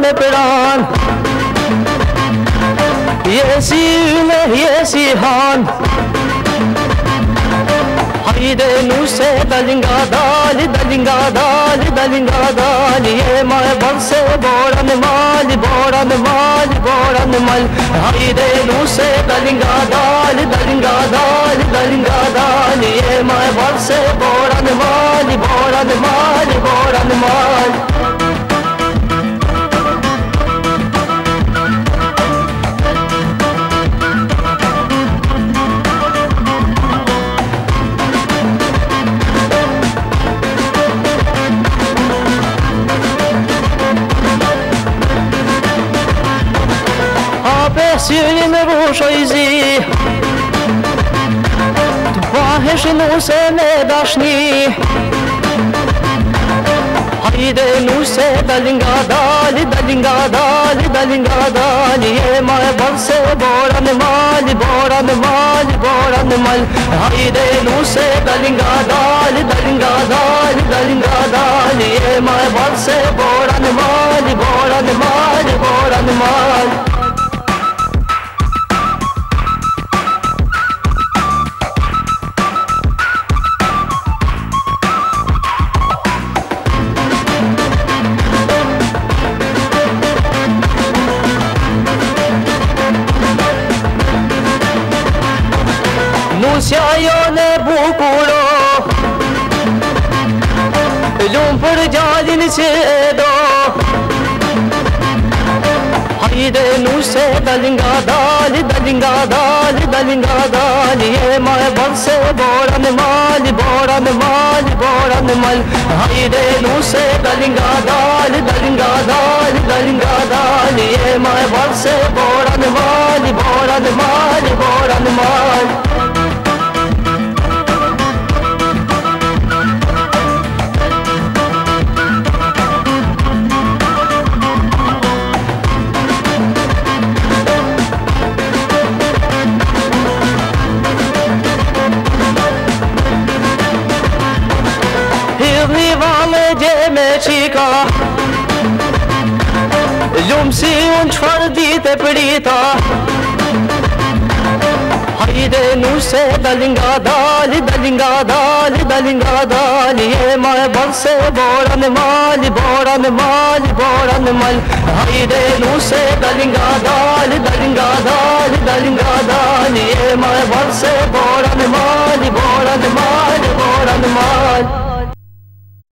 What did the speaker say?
me pranë. Jesi yme, jesi han. Hajde nuse dalin nga dali, dalin nga dali, dalin nga dali. Jema e balse bora me mali, bora me mali, bora me mali. Hajde nuse dalin nga dali, dalin nga dali, dalin nga dali. Jema e balse bora me mali, bora me mali, bora me mali. Syri me rusho i zi, të pahesh nuse me dashni. Hajde nuse dalin nga dali, dalin nga dali, dalin nga dali. Jema e balse bora me mali, bora me mali, bora me mali. Hajde nuse dalin nga dali, dalin nga dali, dalin nga dali. Jema e balse bora me mali, bora me mali, bora me mali. Nusja jone bukuro, lumë për gjallin që do. Hajde nuse dalin nga dali, dalin nga dali, dalin nga dali. Jema e balse bora me mali, bora me mali, bora me mali. Hajde nuse dalin nga dali, dalin nga dali, dalin nga dali. Jema e balse bora me mali, bora me mali, bora me mali. Hidhni vale gjeme qika, lumë si unë qfar dit e prita. Hajde nuse dalin nga dali, dalin nga dali, dalin nga dali. Jema e balse bora me mali, bora me mali, bora me mali. Hajde nuse dalin nga dali, dalin nga dali, dalin nga dali. Jema e balse bora me mali, bora me mali, bora me mali.